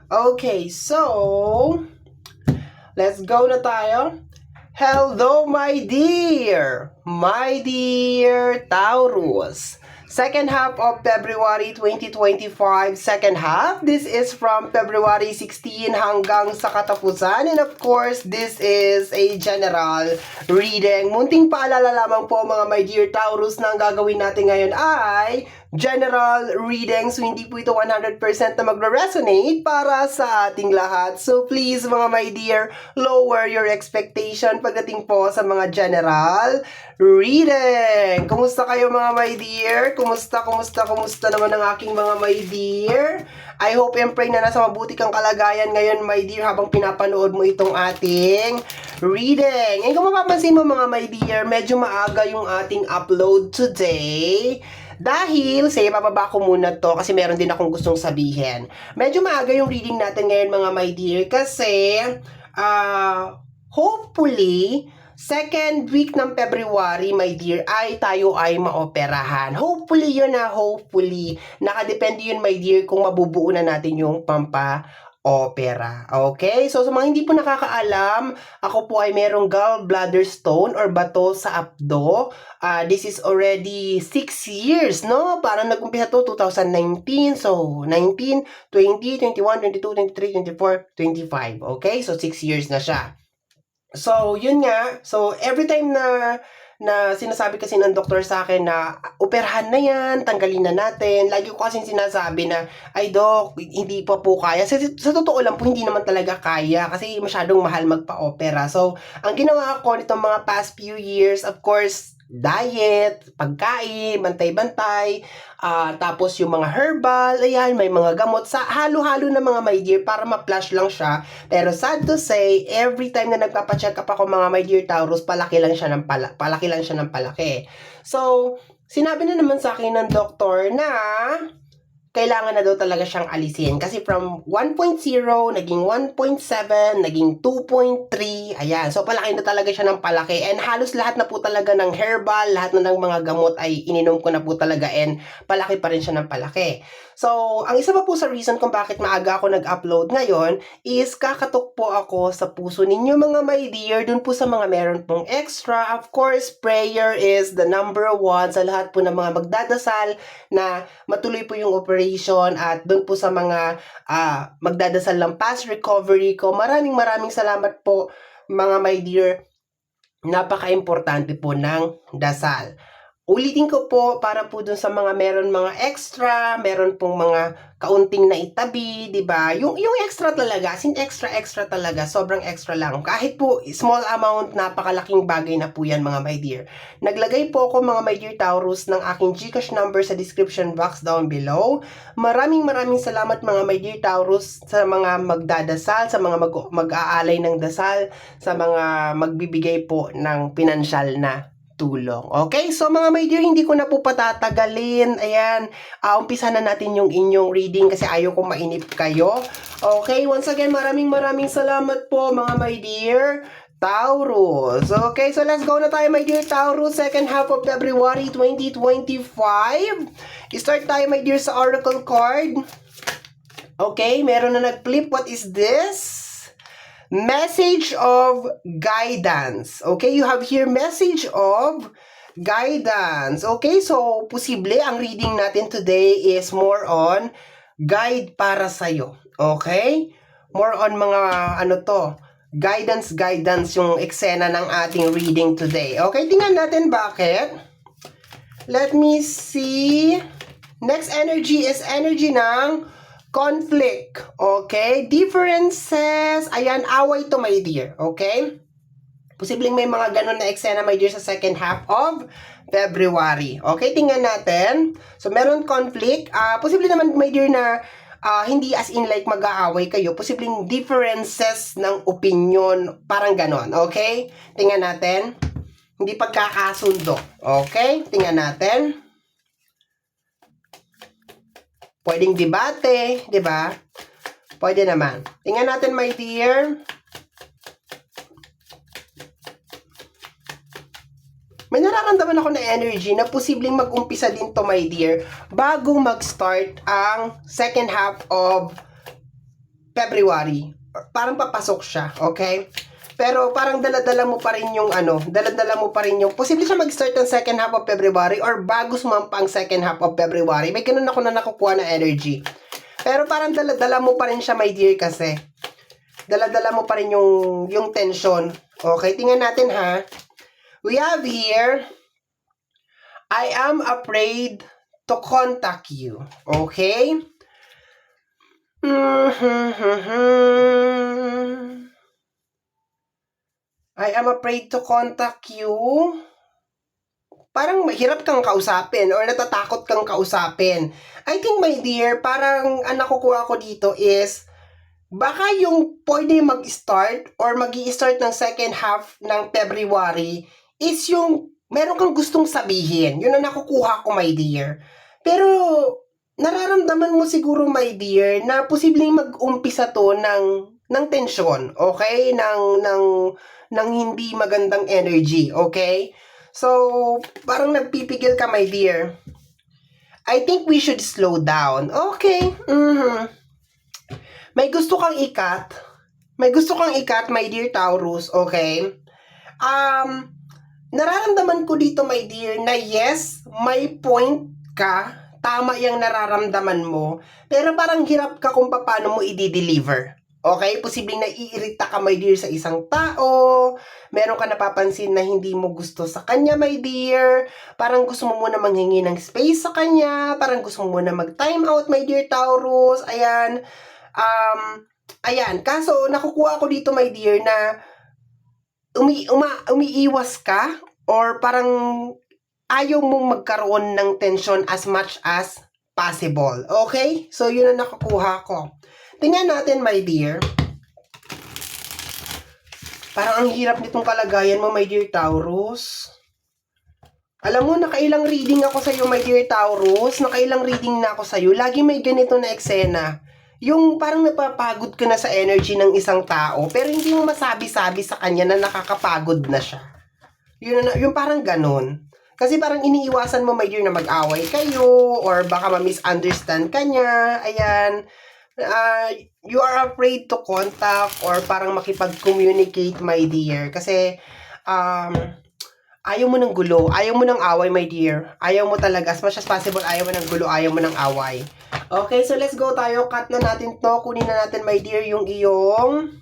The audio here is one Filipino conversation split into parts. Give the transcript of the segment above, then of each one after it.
Okay, so let's go na tayo. Hello, my dear Taurus. Second half of February 2025, second half. This is from February 16 hanggang sa katapusan. And of course, this is a general reading. Munting paalala lamang po mga my dear Taurus na ang gagawin natin ngayon ay general reading. So, hindi po ito 100% na magre-resonate para sa ating lahat. So, please mga my dear, lower your expectation pagdating po sa mga general reading. Kumusta kayo mga my dear? Kumusta naman ang aking mga my dear? I hope and pray na nasa mabuti kang kalagayan ngayon my dear habang pinapanood mo itong ating reading. And kung mapapansin mo mga my dear, medyo maaga yung ating upload today. Dahil, sige, bababa ko muna to kasi meron din akong gustong sabihin. Medyo maaga yung reading natin ngayon mga my dear kasi hopefully, second week ng February, my dear, tayo ay maoperahan. Hopefully yun hopefully. Nakadepende yun, my dear, kung mabubuo na natin yung opera. Okay? So, sa mga hindi po nakakaalam, ako po ay merong gallbladder stone or bato sa abdo. This is already 6 years, no? Parang nag-umpisa to 2019. So, 19, 20, 21, 22, 23, 24, 25. Okay? So, 6 years na siya. So, yun nga. So, every time na sinasabi kasi ng doktor sa akin na operahan na yan, tanggalin na natin. Lagi ko kasi sinasabi na, ay dok, hindi pa po kaya. Sa totoo lang po, hindi naman talaga kaya kasi masyadong mahal magpa-opera. So, ang ginawa ko nitong mga past few years, of course, diet, pagkain, bantay-bantay, tapos yung mga herbal, ayan, may mga gamot, sa halo-halo na mga my dear para ma-flush lang siya. Pero sad to say, every time na nagpapacheck up ako mga my dear Taurus, palaki lang siya ng palaki. So, sinabi na naman sa akin ng doktor na kailangan na daw talaga siyang alisin. Kasi from 1.0, naging 1.7, naging 2.3, ayan. So, palaki na talaga siya ng palaki. And halos lahat na po talaga ng herbal, lahat na ng mga gamot ay ininom ko na po talaga. And palaki pa rin siya ng palaki. So, ang isa pa po sa reason kung bakit maaga ako nag-upload ngayon is kakatok po ako sa puso ninyo mga my dear, dun po sa mga meron pong extra. Of course, prayer is the number one sa lahat po ng mga magdadasal na matuloy po yung operation at dun po sa mga magdadasal ng fast recovery ko. Maraming salamat po mga my dear. Napaka-importante po ng dasal. Ulitin ko po para po dun sa mga meron mga extra, meron pong mga kaunting na itabi, di ba? Yung extra talaga, extra talaga, sobrang extra lang. Kahit po small amount, napakalaking bagay na po yan mga my dear. Naglagay po ako mga my dear Taurus ng aking GCash number sa description box down below. Maraming salamat mga my dear Taurus sa mga magdadasal, sa mga mag-aalay ng dasal, sa mga magbibigay po ng pinansyal na tulong. Okay? So, mga my dear, hindi ko na po patatagalin. Ayan. Umpisa na natin yung inyong reading kasi ayaw kong mainip kayo. Okay? Once again, maraming salamat po, mga my dear Taurus. Okay? So, let's go na tayo, my dear Taurus. Second half of February 2025. Start tayo, my dear, sa Oracle card. Okay? Meron na nag-flip. What is this? Message of guidance. Okay, you have here message of guidance. Okay, so posible ang reading natin today is more on guide para sa'yo. Okay? More on mga guidance yung eksena ng ating reading today. Okay, tingnan natin bakit. Let me see. Next energy is energy ng conflict, okay? Differences, ayan, away to my dear, okay? Posibleng may mga ganun na eksena my dear sa second half of February. Okay, tingnan natin. So, meron conflict. Posible naman my dear na hindi as in like mag-aaway kayo. Posibleng differences ng opinion, parang ganon, okay? Tingnan natin. Hindi pagkakasundo, okay? Tingnan natin. Pwedeng debate, di ba? Pwede naman. Tingnan natin, my dear. May nararamdaman ako na energy na posibleng mag-umpisa din to, my dear, bago mag-start ang second half of February. Parang papasok siya, okay? Pero parang dala-dala mo pa rin yung dala-dala mo pa rin yung, posible siya mag-start ng second half of February or bago sumampa ang second half of February. May ganun ako na nakukuha na energy. Pero parang dala-dala mo pa rin siya, my dear, kasi. Dala-dala mo pa rin yung tension. Okay, tingnan natin ha. We have here, I am afraid to contact you. Okay? I am afraid to contact you. Parang mahirap kang kausapin or natatakot kang kausapin. I think, my dear, parang ang nakukuha ko dito is baka yung pwede mag-start or mag-i-start ng second half ng February is yung meron kang gustong sabihin. Yun ang nakukuha ko, my dear. Pero nararamdaman mo siguro, my dear, na posibleng mag-umpisa to ng tension, okay? Ng hindi magandang energy, okay? So, parang nagpipigil ka, my dear. I think we should slow down. Okay. May gusto kang ikat. May gusto kang ikat, my dear Taurus, okay? Nararamdaman ko dito, my dear, na yes, may point ka. Tama yung nararamdaman mo. Pero parang hirap ka kung paano mo i-deliver. Okay? Posibleng naiirita ka, my dear, sa isang tao. Meron ka napapansin na hindi mo gusto sa kanya, my dear. Parang gusto mo muna manghingi ng space sa kanya. Parang gusto mo muna mag-time out, my dear Taurus. Ayan. Ayan. Kaso, nakukuha ko dito, my dear, na umiiwas ka or parang ayaw mong magkaroon ng tension as much as possible. Okay? So, yun ang nakukuha ko. Tingnan natin, my dear. Parang ang hirap nitong kalagayan mo, my dear Taurus. Alam mo, nakailang reading ako sa'yo, my dear Taurus. Nakailang reading na ako sa'yo. Lagi may ganito na eksena. Yung parang napapagod ka na sa energy ng isang tao, pero hindi mo masabi-sabi sa kanya na nakakapagod na siya. Yung parang ganun. Kasi parang iniiwasan mo, my dear, na mag-away kayo, or baka ma-misunderstand ka niya. Ayan. You are afraid to contact or parang makipag-communicate, my dear. Kasi, ayaw mo ng gulo, ayaw mo ng away, my dear. Ayaw mo talaga, as much as possible, ayaw mo ng gulo, ayaw mo ng away. Okay, so let's go tayo. Cut na natin to. Kunin na natin, my dear, yung iyong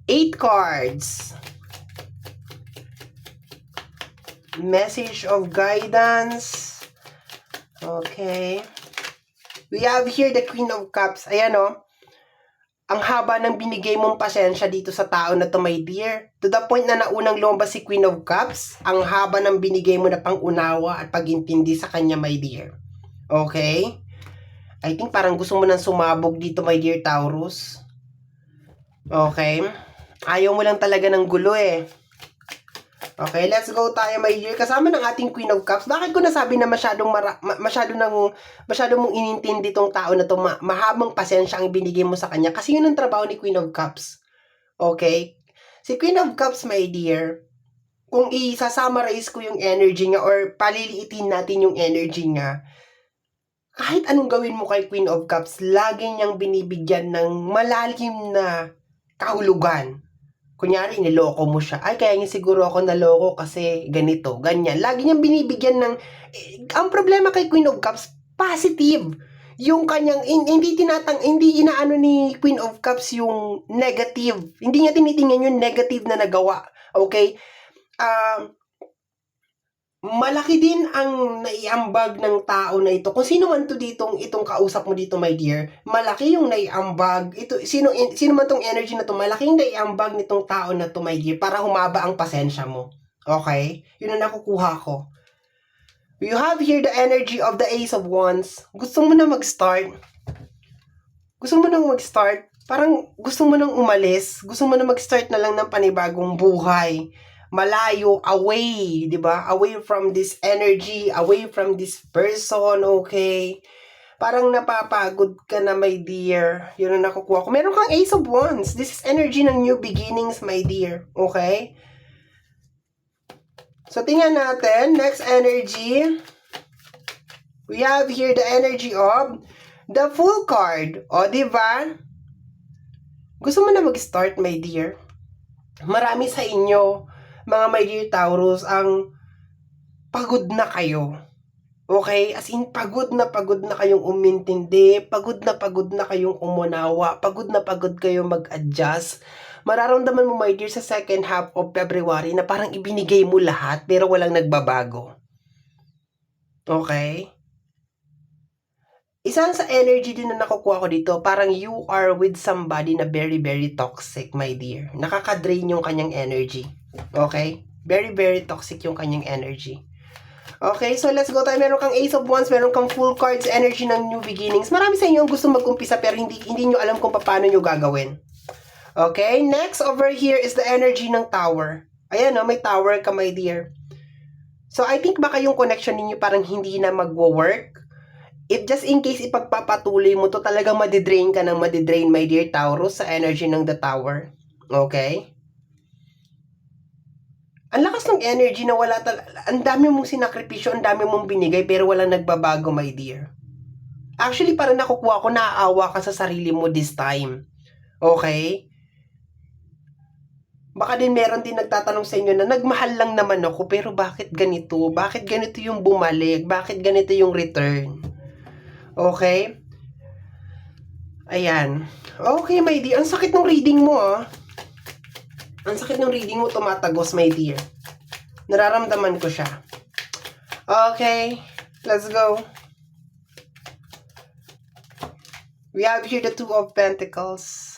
8 cards. Message of guidance. Okay. We have here the Queen of Cups. Ayan, oh. Ang haba ng binigay mong pasensya dito sa tao na to, my dear. To the point na naunang lumabas si Queen of Cups, ang haba ng binigay mo na pang-unawa at pag-intindi sa kanya, my dear. Okay? I think parang gusto mo nang sumabog dito, my dear Taurus. Okay? Ayaw mo lang talaga ng gulo eh. Okay, let's go tayo, my dear. Kasama ng ating Queen of Cups. Bakit ko nasabi na masyado mong inintindi tong tao na to, mahabang pasensya ang binigay mo sa kanya? Kasi yun ang trabaho ni Queen of Cups. Okay? Si Queen of Cups, my dear, kung i-summarize ko yung energy niya or paliliitin natin yung energy niya, kahit anong gawin mo kay Queen of Cups, lagi niyang binibigyan ng malalim na kahulugan. Kunyari, niloko mo siya. Ay, kaya niya siguro ako naloko kasi ganito, ganyan. Lagi niyang binibigyan ng... ang problema kay Queen of Cups, positive. Yung kanyang... hindi inaano ni Queen of Cups yung negative. Hindi niya tinitingnan yung negative na nagawa. Okay? Malaki din ang naiambag ng tao na ito. Kung sino man to itong kausap mo dito, my dear, malaki yung naiambag. Sino man tong energy na to, malaking naiambag nitong tao na to, my dear, para humaba ang pasensya mo. Okay? Yun ang nakukuha ko. You have here the energy of the Ace of Wands. Gusto mo na mag-start. Parang gusto mo nang umalis. Gusto mo na mag-start na lang ng panibagong buhay. Malayo, away, di ba? Away from this energy, away from this person, okay? Parang napapagod ka na, my dear. Yun ang nakukuha ko. Meron kang Ace of Wands. This is energy ng new beginnings, my dear. Okay? So, tingnan natin. Next energy. We have here the energy of The Fool card. O, diba? Gusto mo na mag-start, my dear? Marami sa inyo, mga my dear Taurus, ang pagod na kayo. Okay? As in, pagod na kayong umintindi, pagod na kayong umunawa, pagod na kayong mag-adjust. Mararamdaman mo, my dear, sa second half of February na parang ibinigay mo lahat pero walang nagbabago. Okay? Isa sa energy din na nakukuha ko dito, parang you are with somebody na very, very toxic, my dear. Nakaka-drain yung kanyang energy. Okay? Very, very toxic yung kanyang energy. Okay, so let's go tayo. Meron kang Ace of Wands, meron kang Full Cards, energy ng new beginnings. Marami sa inyo ang gusto mag-umpisa pero hindi nyo alam kung paano nyo gagawin. Okay, next over here is the energy ng Tower. Ayan, no, may Tower ka, my dear. So, I think baka yung connection ninyo parang hindi na magwo-work. If just in case ipagpapatuloy mo to, talagang madidrain ka ng madidrain, my dear Taurus, sa energy ng the Tower. Okay? Ang lakas ng energy na wala ang dami mong sinakripisyo, ang dami mong binigay, pero walang nagbabago, my dear. Actually, parang nakukuha ko, naaawa ka sa sarili mo this time. Okay? Baka din meron din nagtatanong sa inyo na nagmahal lang naman ako, pero bakit ganito? Bakit ganito yung bumalik? Bakit ganito yung return? Okay? Ayan. Okay, my dear. Ang sakit ng reading mo, ah. Ang sakit ng reading mo, tumatagos, my dear. Nararamdaman ko siya. Okay. Let's go. We have here the Two of Pentacles.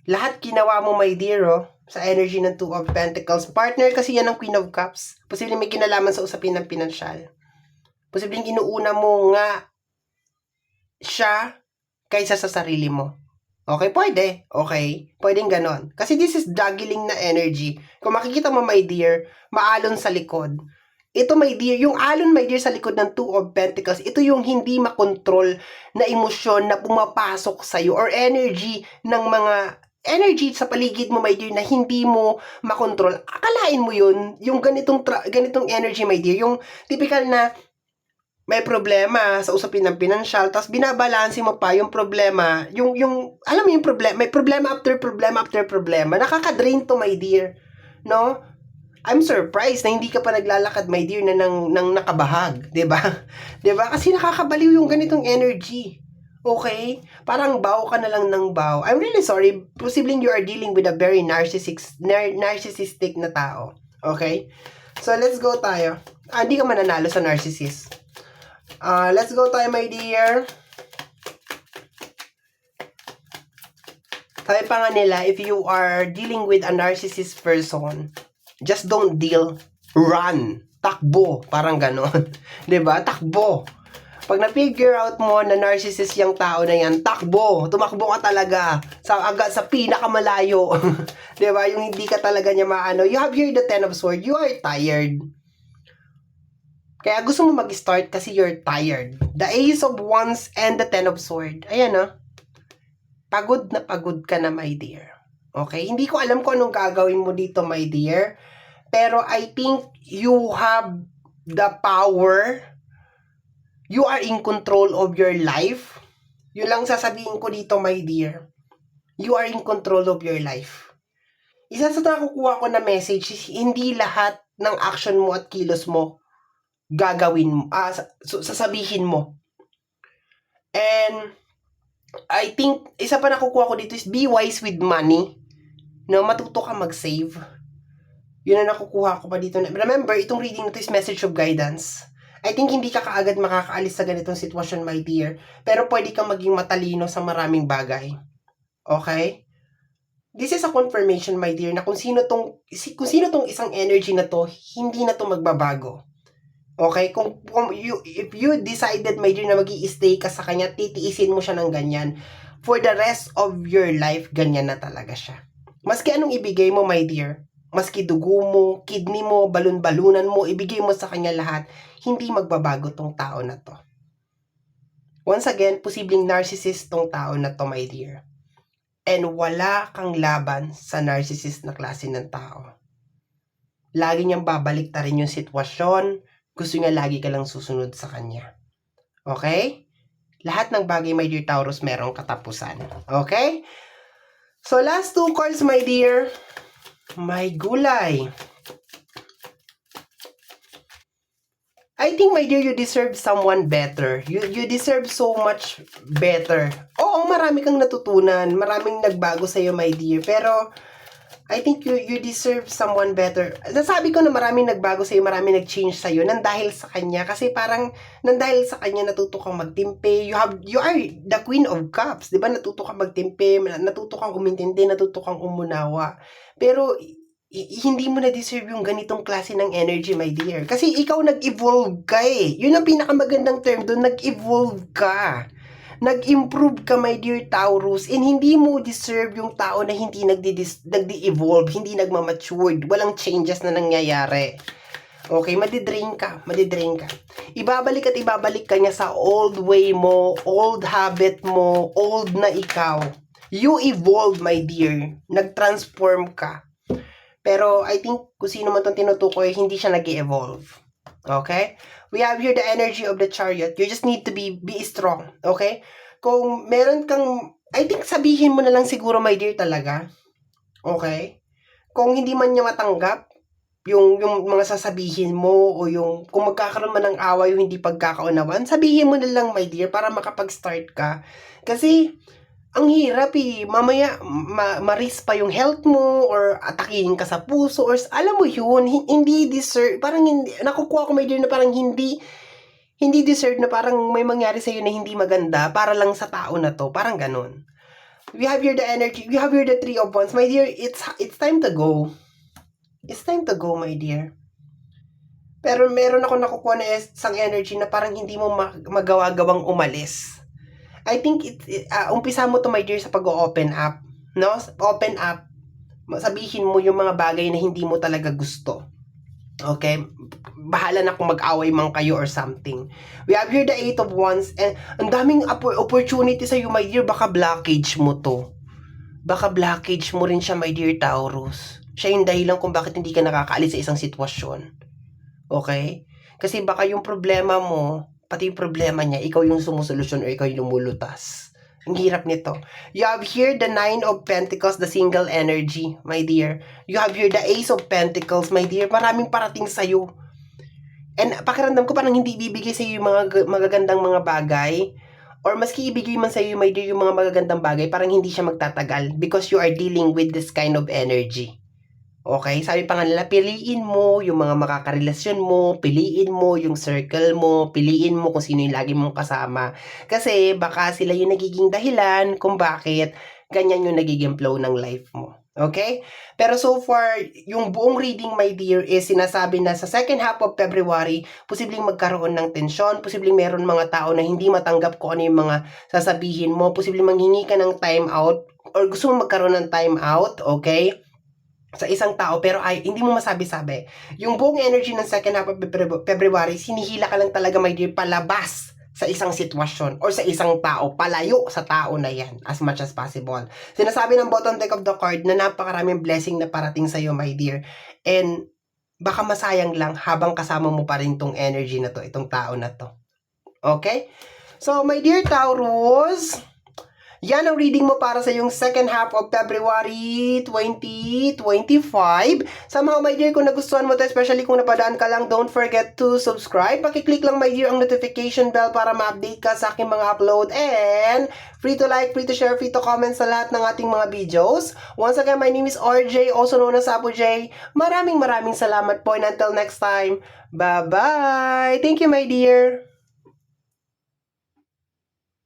Lahat ginawa mo, my dear, oh, sa energy ng Two of Pentacles. Partner kasi yan ng Queen of Cups. Posibleng may kinalaman sa usapin ng pinansyal. Posibleng inuuna mo nga siya kaysa sa sarili mo. Okay, pwede. Okay, pwedeng ganon. Kasi this is juggling na energy. Kung makikita mo, my dear, maalon sa likod. Ito, my dear, yung alon, my dear, sa likod ng Two of Pentacles, ito yung hindi makontrol na emosyon na pumapasok sa'yo or energy ng mga energy sa paligid mo, my dear, na hindi mo makontrol. Akalain mo yun, yung ganitong energy, my dear, yung typical na may problema sa usapin ng pinansyal, tapos binabalanse mo pa yung problema, alam mo yung problema, may problema after problema after problema, nakaka-drain to, my dear, no? I'm surprised na hindi ka pa naglalakad, my dear, na nang nakabahag, 'di ba? 'Di ba? Kasi nakakabaliw yung ganitong energy. Okay? Parang baw ka na lang ng baw. I'm really sorry. Posibleng you are dealing with a very narcissistic na tao. Okay? So, let's go tayo. Hindi ka mananalo sa narcissist. Let's go tayo, my dear. Sabi pa nga nila, if you are dealing with a narcissist person, just don't deal, run, takbo, parang ganon. 'Di ba? Takbo. Pag na-figure out mo na narcissist yung tao na yan, takbo, tumakbo ka talaga sa pinakamalayo. 'Di ba? Yung hindi ka talaga niya maano. You have here the Ten of Swords. You are tired. Kaya gusto mo mag-start kasi you're tired. The Ace of Wands and the Ten of Swords. Ayan, no? Pagod ka na, my dear. Okay? Hindi ko alam kung anong gagawin mo dito, my dear. Pero I think you have the power. You are in control of your life. Yun lang sasabihin ko dito, my dear. You are in control of your life. Isa sa nakukuha ko na message is hindi lahat ng action mo at kilos mo gagawin mo, sasabihin mo. And I think isa pa nakukuha ko dito is be wise with money. No, matuto ka mag-save. Yun ang nakukuha ko pa dito. Remember, itong reading na to is message of guidance. I think hindi ka kaagad makakaalis sa ganitong sitwasyon, my dear. Pero pwede kang maging matalino sa maraming bagay. Okay? This is a confirmation, my dear, na kung sino tong isang energy na to, hindi na to magbabago. Okay? If you decided, my dear, na mag-i-stay ka sa kanya, titiisin mo siya ng ganyan. For the rest of your life, ganyan na talaga siya. Maski anong ibigay mo, my dear, maski dugo mo, kidney mo, balon-balunan mo, ibigay mo sa kanya lahat, hindi magbabago tong tao na to. Once again, posibleng narcissist tong tao na to, my dear. And wala kang laban sa narcissist na klase ng tao. Lagi niyang babalik ta rin yung sitwasyon, gusto niya lagi ka lang susunod sa kanya. Okay? Lahat ng bagay, my dear Taurus, merong katapusan. Okay? So, last 2 cards, my dear. My gulay. I think, my dear, you deserve someone better. You deserve so much better. Oo, marami kang natutunan. Maraming nagbago sa'yo, my dear. Pero, I think you deserve someone better. Nasabi ko na maraming nagbago sa'yo, maraming nag-change sa'yo, nang dahil sa kanya. Kasi parang, nang dahil sa kanya, natuto kang magtimpe. You are the Queen of Cups. Diba? Natuto kang magtimpe, natuto kang umintindi, natuto kang umunawa. Pero, hindi mo na deserve yung ganitong klase ng energy, my dear. Kasi ikaw nag-evolve ka eh. Yun ang pinakamagandang term doon, nag-evolve ka. Nag-improve ka, my dear Taurus, and hindi mo deserve yung tao na hindi nagdi-evolve, hindi nagmamatured, walang changes na nangyayari. Okay, madidrain ka. Ibabalik at ibabalik ka niya sa old way mo, old habit mo, old na ikaw. You evolve, my dear. Nag-transform ka. Pero I think kung sino man itong tinutukoy, hindi siya nag-evolve. Okay? We have here the energy of the Chariot. You just need to be strong. Okay? Kung meron kang, I think sabihin mo na lang siguro, my dear, talaga. Okay? Kung hindi man niya matanggap, yung mga sasabihin mo, o yung kung magkakaroon man ng away o hindi pagkakaunawan, sabihin mo na lang, my dear, para makapag-start ka. Kasi, ang hirap eh. Mamaya, ma-risk pa yung health mo, or atakihin ka sa puso, or alam mo yun, hindi deserve, parang hindi, nakukuha ko, my dear, na parang hindi deserve, na parang may mangyari sa'yo na hindi maganda, para lang sa tao na to, parang ganun. We have here the energy, we have here the 3 of Wands, my dear, it's time to go. It's time to go, my dear. Pero meron ako nakukuha na isang energy na parang hindi mo magawa-gawang umalis. I think umpisa mo to, my dear, sa pag-open up, no? Open up. Sabihin mo yung mga bagay na hindi mo talaga gusto. Okay? Bahala na kung mag-away man kayo or something. We have here the 8 of Wands, and ang daming opportunity sa iyo, my dear. Baka blockage mo to. Baka blockage mo rin siya, my dear Taurus. Siya yung dahilan kung bakit hindi ka nakakaalis sa isang sitwasyon. Okay? Kasi baka yung problema mo, pati yung problema niya, ikaw yung sumusolusyon o ikaw yung lumulutas. Ang hirap nito. You have here the 9 of Pentacles, the single energy, my dear. You have here the Ace of Pentacles, my dear. Maraming parating sa'yo. And pakiramdam ko parang hindi ibibigay sa'yo yung mga magagandang mga bagay. Or maski ibigay man sa'yo, my dear, yung mga magagandang bagay, parang hindi siya magtatagal because you are dealing with this kind of energy. Okay? Sabi pa nga nila, piliin mo yung mga makakarelasyon mo, piliin mo yung circle mo, piliin mo kung sino yung lagi mong kasama. Kasi baka sila yung nagiging dahilan kung bakit ganyan yung nagiging flow ng life mo. Okay? Pero so far, yung buong reading, my dear, is sinasabi na sa second half of February, posibleng magkaroon ng tensyon, posibleng meron mga tao na hindi matanggap kung ano yung mga sasabihin mo, posibleng manghingi ka ng time out, or gusto mo magkaroon ng time out, okay? Sa isang tao, pero hindi mo masabi-sabi. Yung buong energy ng second half of February, sinihila ka lang talaga, my dear, palabas sa isang sitwasyon or sa isang tao, palayo sa tao na yan as much as possible. Sinasabi ng bottom deck of the card na napakaraming blessing na parating sa'yo, my dear. And baka masayang lang habang kasama mo pa rin tong energy na to, itong tao na to. Okay? So, my dear Taurus, yan ang reading mo para sa yung second half of February 2025. Sa mga, my dear, kung nagustuhan mo to, especially kung napadaan ka lang, don't forget to subscribe. Pakiclick lang, my dear, ang notification bell para ma-update ka sa aking mga upload. And free to like, free to share, free to comment sa lahat ng ating mga videos. Once again, my name is RJ, also known as Apo J. Maraming salamat po, and until next time, bye-bye! Thank you, my dear!